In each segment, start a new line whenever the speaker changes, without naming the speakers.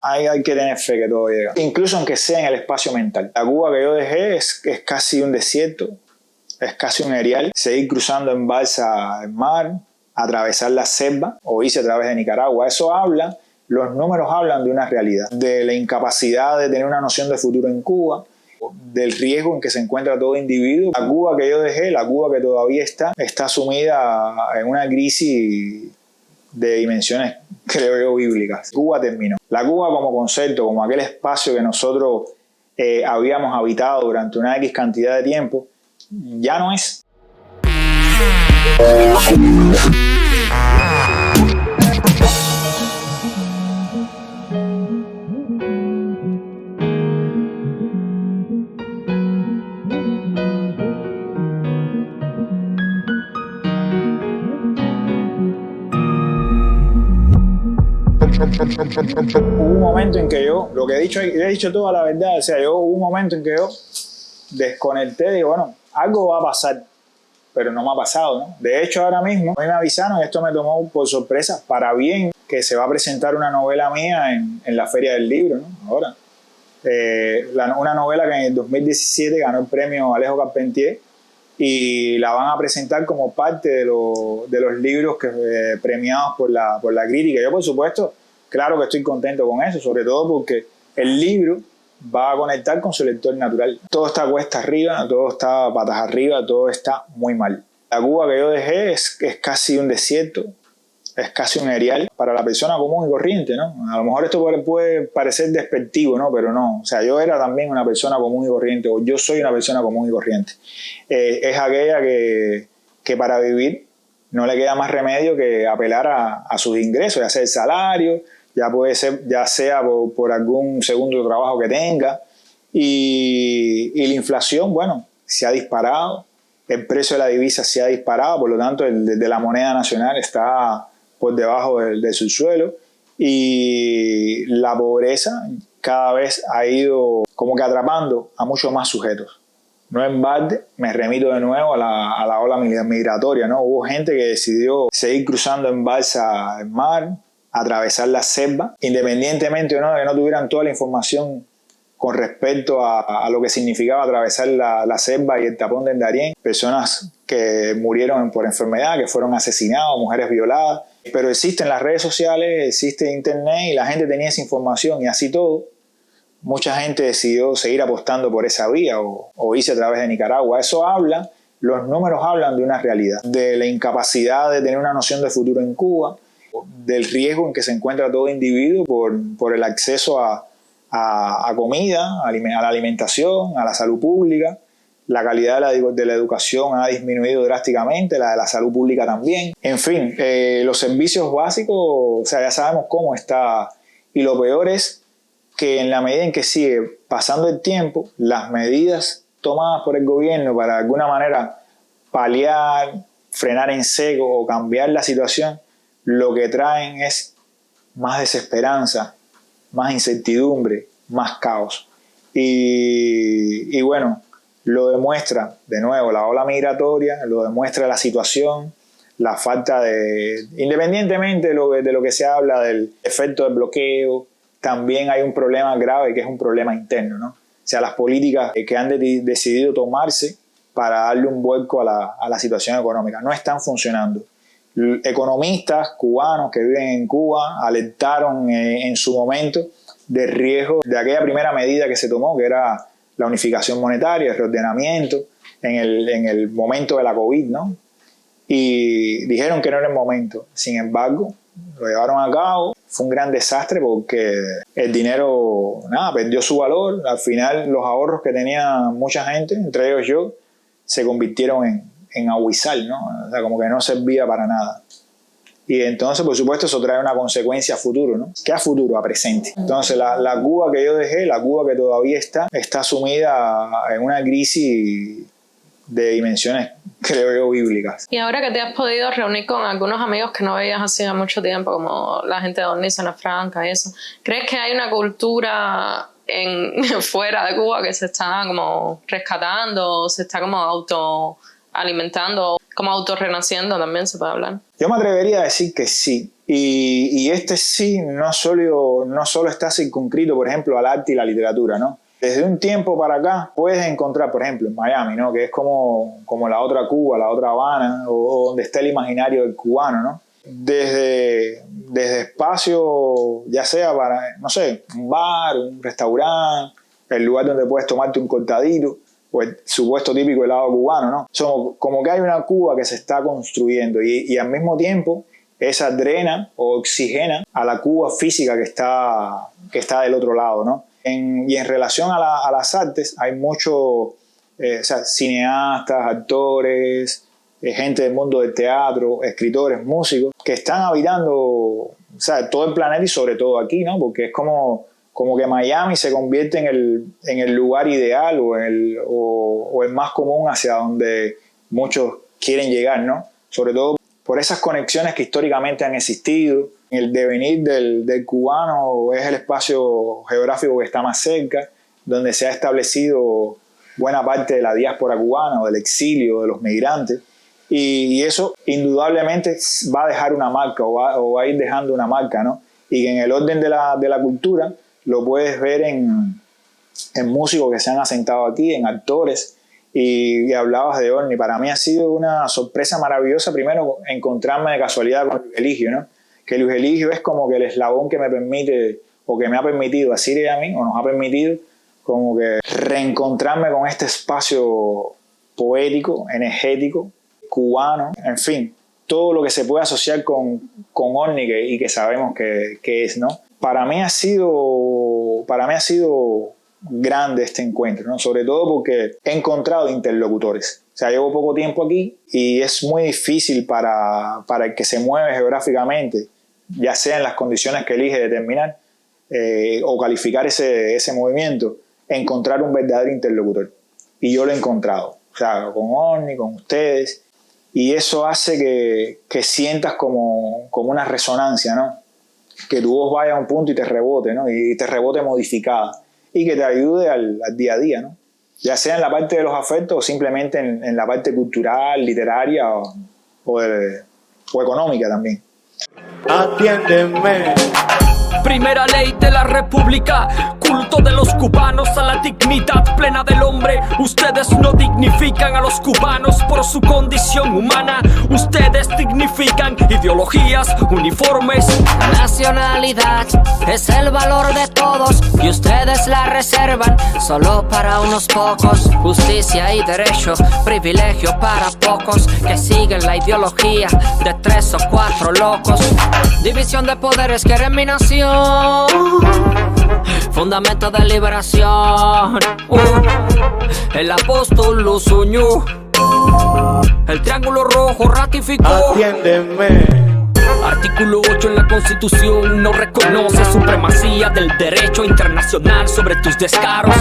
Hay que tener fe que todo llega, incluso aunque sea en el espacio mental. La Cuba que yo dejé es casi un desierto, es casi un erial. Seguir cruzando en balsa el mar, atravesar la selva o irse a través de Nicaragua, eso habla, los números hablan de una realidad, de la incapacidad de tener una noción de futuro en Cuba, del riesgo en que se encuentra todo individuo. La Cuba que yo dejé, la Cuba que todavía está sumida en una crisis de dimensiones, creo yo, bíblicas. Cuba terminó. La Cuba como concepto, como aquel espacio que nosotros habíamos habitado durante una X cantidad de tiempo, ya no es. Hubo un momento en que yo, lo que he dicho toda la verdad, o sea, hubo un momento en que yo desconecté y digo, bueno, algo va a pasar, pero no me ha pasado, ¿no? De hecho, ahora mismo, a mí me avisaron, y esto me tomó por sorpresa, para bien, que se va a presentar una novela mía en la Feria del Libro, ¿no? Ahora, una novela que en el 2017 ganó el premio Alejo Carpentier y la van a presentar como parte de los libros premiados por la crítica. Yo, por supuesto, claro que estoy contento con eso, sobre todo porque el libro va a conectar con su lector natural. Todo está cuesta arriba, todo está patas arriba, todo está muy mal. La Cuba que yo dejé es casi un desierto, es casi un erial para la persona común y corriente, ¿no? A lo mejor esto puede parecer despectivo, ¿no? Pero no, o sea, yo era también una persona común y corriente, o yo soy una persona común y corriente. Es aquella que para vivir no le queda más remedio que apelar a sus ingresos, ya sea el salario, ya sea por algún segundo trabajo que tenga. Y la inflación, bueno, se ha disparado, el precio de la divisa se ha disparado, por lo tanto el de la moneda nacional está por debajo del subsuelo, y la pobreza cada vez ha ido como que atrapando a muchos más sujetos. No en balde, me remito de nuevo a la ola migratoria, ¿no? Hubo gente que decidió seguir cruzando en balsa el mar, atravesar la selva, independientemente o no de que no tuvieran toda la información con respecto a lo que significaba atravesar la selva y el tapón del Darién. Personas que murieron por enfermedad, que fueron asesinadas, mujeres violadas. Pero existen las redes sociales, existe internet y la gente tenía esa información, y así todo, mucha gente decidió seguir apostando por esa vía o irse a través de Nicaragua. Eso habla, los números hablan de una realidad, de la incapacidad de tener una noción de futuro en Cuba, del riesgo en que se encuentra todo individuo por el acceso a comida, a la alimentación, a la salud pública. La calidad de la educación ha disminuido drásticamente, la de la salud pública también. En fin, los servicios básicos, o sea, ya sabemos cómo está. Y lo peor es que en la medida en que sigue pasando el tiempo, las medidas tomadas por el gobierno para de alguna manera paliar, frenar en seco o cambiar la situación, lo que traen es más desesperanza, más incertidumbre, más caos. Y bueno, lo demuestra de nuevo la ola migratoria, lo demuestra la situación, la falta independientemente de lo que se habla del efecto del bloqueo, también hay un problema grave que es un problema interno, ¿no? O sea, las políticas que han decidido tomarse para darle un vuelco a la situación económica no están funcionando. Economistas cubanos que viven en Cuba alertaron en su momento del riesgo de aquella primera medida que se tomó, que era la unificación monetaria, el reordenamiento en el momento de la COVID, ¿no? Y dijeron que no era el momento. Sin embargo, lo llevaron a cabo. Fue un gran desastre porque el dinero, perdió su valor. Al final, los ahorros que tenía mucha gente, entre ellos yo, se convirtieron en aguizal, ¿no? O sea, como que no servía para nada. Y entonces, por supuesto, eso trae una consecuencia a futuro, ¿no? ¿Qué a futuro? A presente. Entonces, la Cuba que yo dejé, la Cuba que todavía está sumida en una crisis de dimensiones, creo yo, bíblicas.
Y ahora que te has podido reunir con algunos amigos que no veías hace mucho tiempo, como la gente de Dorney, Zona Franca y eso, ¿crees que hay una cultura fuera de Cuba que se está como rescatando, se está como autoalimentando? como autorrenaciendo también se puede hablar.
Yo me atrevería a decir que sí. Y este sí no solo está circunscrito, por ejemplo, al arte y la literatura, ¿no? Desde un tiempo para acá puedes encontrar, por ejemplo, en Miami, ¿no? Que es como la otra Cuba, la otra Habana, o donde está el imaginario del cubano, ¿no? Desde espacios, ya sea para, no sé, un bar, un restaurante, el lugar donde puedes tomarte un cortadito, o el supuesto típico helado cubano, ¿no? Como que hay una Cuba que se está construyendo y al mismo tiempo esa drena o oxigena a la Cuba física que está del otro lado, ¿no? Y en relación a las artes hay muchos cineastas, actores, gente del mundo del teatro, escritores, músicos, que están habitando todo el planeta y sobre todo aquí, ¿no? Porque es como que Miami se convierte en el lugar ideal o el más común hacia donde muchos quieren llegar, ¿no? Sobre todo por esas conexiones que históricamente han existido. El devenir del cubano es el espacio geográfico que está más cerca, donde se ha establecido buena parte de la diáspora cubana o del exilio de los migrantes. Y eso indudablemente va a dejar una marca o va a ir dejando una marca, ¿no? Y que en el orden de la cultura lo puedes ver en músicos que se han asentado aquí, en actores. Y hablabas de Orny. Para mí ha sido una sorpresa maravillosa, primero, encontrarme de casualidad con Luis Eligio, ¿no? Que Luis Eligio es como que el eslabón que me permite, o que me ha permitido a Siria y a mí, o nos ha permitido, como que reencontrarme con este espacio poético, energético, cubano, en fin, todo lo que se puede asociar con Orny y que sabemos que es, ¿no? Para mí ha sido grande este encuentro, ¿no? Sobre todo porque he encontrado interlocutores. O sea, llevo poco tiempo aquí y es muy difícil para el que se mueve geográficamente, ya sea en las condiciones que elige determinar o calificar ese movimiento, encontrar un verdadero interlocutor. Y yo lo he encontrado, o sea, con Orny, con ustedes, y eso hace que sientas como una resonancia, ¿no? Que tu voz vaya a un punto y te rebote, ¿no? Y te rebote modificada y que te ayude al día a día, ¿no? Ya sea en la parte de los afectos o simplemente en la parte cultural, literaria o económica también.
Atiéndeme. Primera ley de la república, culto de los cubanos a la dignidad plena del hombre. Ustedes no dignifican a los cubanos por su condición humana. Ustedes dignifican ideologías, uniformes.
La nacionalidad es el valor de todos y ustedes la reservan solo para unos pocos. Justicia y derecho, privilegio para pocos que siguen la ideología de 3 o 4 locos. División de poderes quieren mi nación, fundamento de liberación. El apóstol los unió, el triángulo rojo ratificó.
Atiéndeme. Artículo 8 en la Constitución no reconoce supremacía del derecho internacional sobre tus descaros.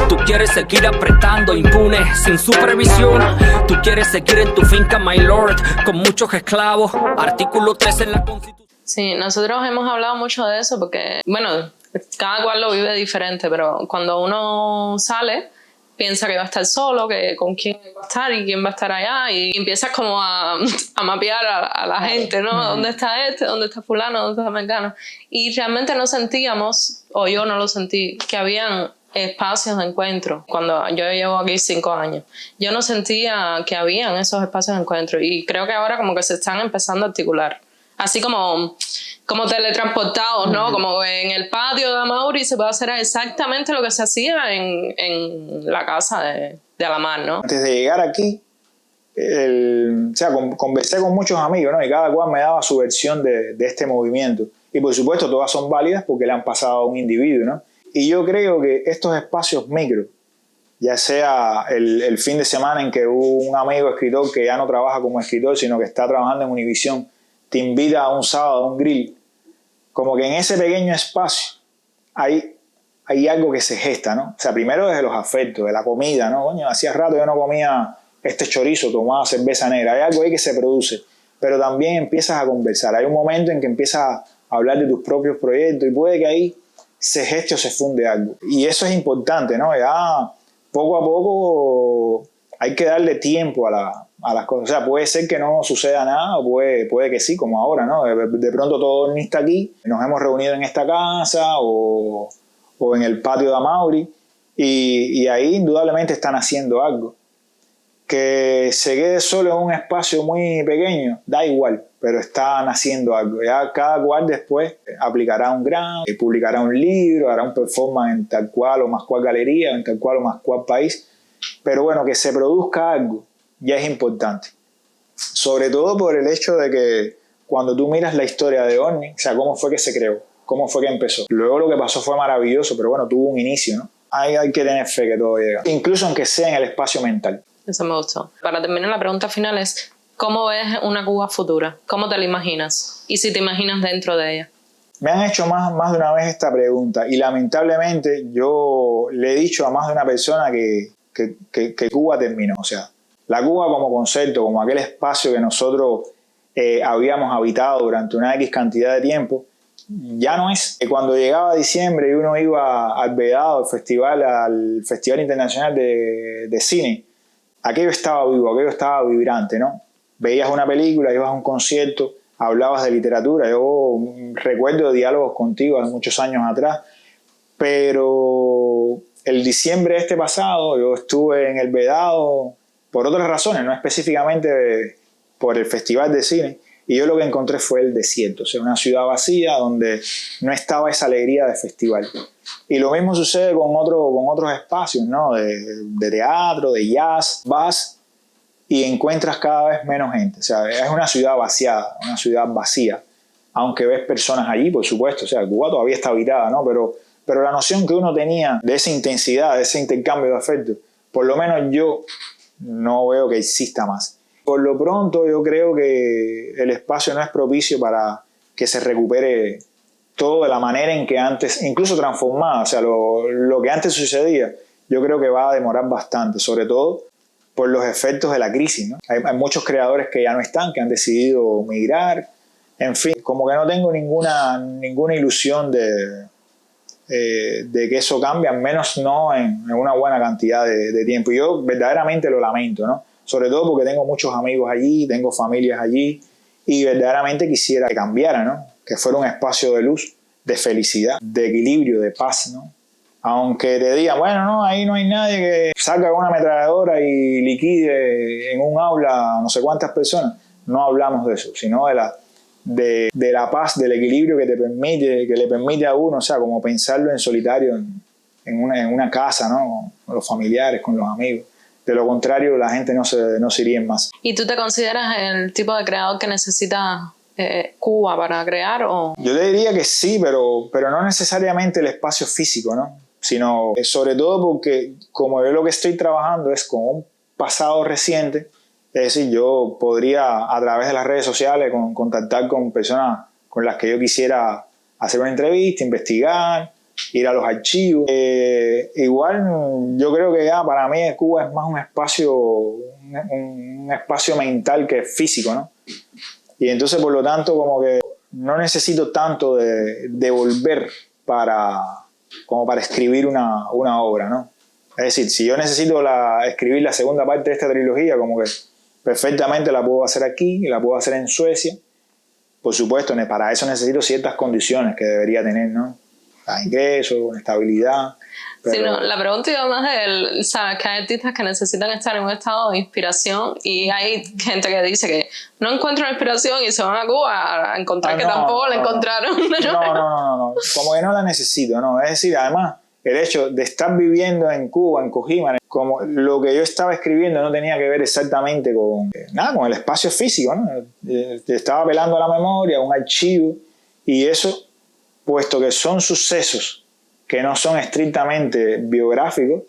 Tú quieres seguir apretando impune, sin supervisión. Tú quieres seguir en tu finca, my lord, con muchos esclavos. Artículo 3 en la Constitución.
Sí, nosotros hemos hablado mucho de eso porque, bueno, cada cual lo vive diferente, pero cuando uno sale, piensa que va a estar solo, que con quién va a estar y quién va a estar allá, y empiezas como a mapear a la gente, ¿no? ¿Dónde está este? ¿Dónde está fulano? ¿Dónde está mengano? Y realmente no sentíamos, o yo no lo sentí, que habían espacios de encuentro. Cuando yo llevo aquí 5 años, yo no sentía que habían esos espacios de encuentro, y creo que ahora como que se están empezando a articular. Así como teletransportados, ¿no? Como en el patio de Amaury se puede hacer exactamente lo que se hacía en la casa de Alamar, ¿no?
Antes de llegar aquí, conversé con muchos amigos, ¿no? Y cada cual me daba su versión de este movimiento. Y por supuesto todas son válidas porque le han pasado a un individuo, ¿no? Y yo creo que estos espacios micro, ya sea el fin de semana en que un amigo escritor que ya no trabaja como escritor, sino que está trabajando en Univisión, te invita a un sábado a un grill, como que en ese pequeño espacio hay algo que se gesta, ¿no? O sea, primero desde los afectos, de la comida, ¿no? Coño, hacía rato yo no comía este chorizo, tomaba cerveza negra, hay algo ahí que se produce, pero también empiezas a conversar, hay un momento en que empiezas a hablar de tus propios proyectos y puede que ahí se geste o se funde algo, y eso es importante, ¿no? Ya poco a poco hay que darle tiempo a a las cosas. O sea, puede ser que no suceda nada o puede que sí, como ahora, ¿no? De pronto todo Orni está aquí, nos hemos reunido en esta casa o en el patio de Amaury y ahí indudablemente están haciendo algo. Que se quede solo en un espacio muy pequeño, da igual, pero están haciendo algo. Ya cada cual después aplicará un grant, publicará un libro, hará un performance en tal cual o más cual galería, en tal cual o más cual país. Pero bueno, que se produzca algo ya es importante. Sobre todo por el hecho de que cuando tú miras la historia de Orni, o sea, cómo fue que se creó, cómo fue que empezó. Luego lo que pasó fue maravilloso, pero bueno, tuvo un inicio, ¿no? Hay que tener fe que todo llega. Incluso aunque sea en el espacio mental.
Eso me gustó. Para terminar, la pregunta final es, ¿cómo ves una Cuba futura? ¿Cómo te la imaginas? Y si te imaginas dentro de ella.
Me han hecho más de una vez esta pregunta y lamentablemente yo le he dicho a más de una persona que Cuba terminó. O sea, la Cuba como concepto, como aquel espacio que nosotros habíamos habitado durante una X cantidad de tiempo, ya no es. Cuando llegaba diciembre y uno iba al Vedado, al Festival Internacional de Cine, aquello estaba vivo, aquello estaba vibrante, ¿no? Veías una película, ibas a un concierto, hablabas de literatura. Yo recuerdo diálogos contigo hace muchos años atrás, pero el diciembre este pasado yo estuve en el Vedado por otras razones, no específicamente por el Festival de Cine, y yo lo que encontré fue el desierto, o sea, una ciudad vacía donde no estaba esa alegría de festival. Y lo mismo sucede con otros espacios, ¿no? De teatro, de jazz. Vas y encuentras cada vez menos gente. O sea, es una ciudad vaciada, una ciudad vacía. Aunque ves personas allí, por supuesto. O sea, Cuba todavía está habitada, ¿no? Pero la noción que uno tenía de esa intensidad, de ese intercambio de afectos, por lo menos yo no veo que exista más. Por lo pronto, yo creo que el espacio no es propicio para que se recupere todo de la manera en que antes, incluso transformada, o sea, lo que antes sucedía, yo creo que va a demorar bastante, sobre todo por los efectos de la crisis, ¿no? Hay muchos creadores que ya no están, que han decidido migrar, en fin, como que no tengo ninguna ilusión de que eso cambie, al menos no en una buena cantidad de tiempo. Y yo verdaderamente lo lamento, ¿no? Sobre todo porque tengo muchos amigos allí, tengo familias allí, y verdaderamente quisiera que cambiara, ¿no? Que fuera un espacio de luz, de felicidad, de equilibrio, de paz, ¿no? Aunque te digan, bueno, no, ahí no hay nadie que saque una ametralladora y liquide en un aula no sé cuántas personas. No hablamos de eso, sino de la paz, del equilibrio que le permite a uno, o sea, como pensarlo en solitario en una casa, ¿no? Con los familiares, con los amigos. De lo contrario, la gente no se iría en masa.
¿Y tú te consideras el tipo de creador que necesita Cuba para crear? ¿O?
Yo te diría que sí, pero no necesariamente el espacio físico, ¿no? Sino sobre todo porque como yo lo que estoy trabajando es con un pasado reciente, es decir, yo podría a través de las redes sociales contactar con personas con las que yo quisiera hacer una entrevista, investigar, ir a los archivos. Igual yo creo que ya para mí Cuba es más un espacio mental que físico, ¿no? Y entonces por lo tanto como que no necesito tanto de volver como para escribir una obra, ¿no? Es decir, si yo necesito escribir la segunda parte de esta trilogía, como que perfectamente la puedo hacer aquí, la puedo hacer en Suecia. Por supuesto, para eso necesito ciertas condiciones que debería tener, ¿no? Ingresos, estabilidad.
Sí, no, la pregunta iba más de, sabes, que hay artistas que necesitan estar en un estado de inspiración y hay gente que dice que no encuentran inspiración y se van a Cuba a encontrar que tampoco la encontraron.
No, como que no la necesito, ¿no? Es decir, además, el hecho de estar viviendo en Cuba, en Cojima, como lo que yo estaba escribiendo no tenía que ver exactamente con el espacio físico, ¿no? Estaba apelando a la memoria, a un archivo, y eso, puesto que son sucesos que no son estrictamente biográficos,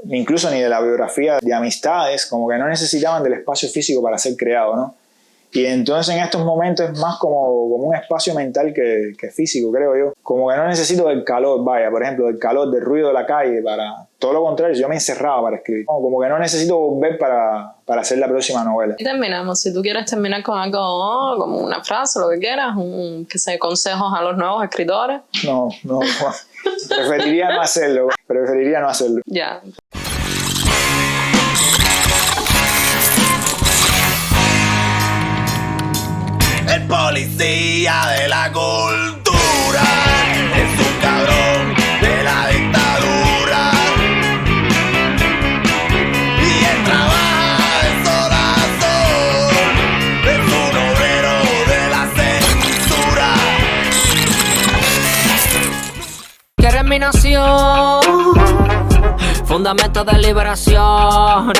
incluso ni de la biografía de amistades, como que no necesitaban del espacio físico para ser creados, ¿no? Y entonces en estos momentos es más como un espacio mental que físico, creo yo. Como que no necesito del calor, por ejemplo, del calor, del ruido de la calle, para todo lo contrario, yo me encerraba para escribir. Como que no necesito volver para hacer la próxima novela.
Y terminamos, si tú quieres terminar con algo, como una frase, lo que quieras, consejos a los nuevos escritores.
No, preferiría no hacerlo.
Ya.
policía de la cultura, es un cabrón de la dictadura. Y él trabaja de sol a sol, es un obrero de la censura.
Que eres mi nación, fundamento de liberación.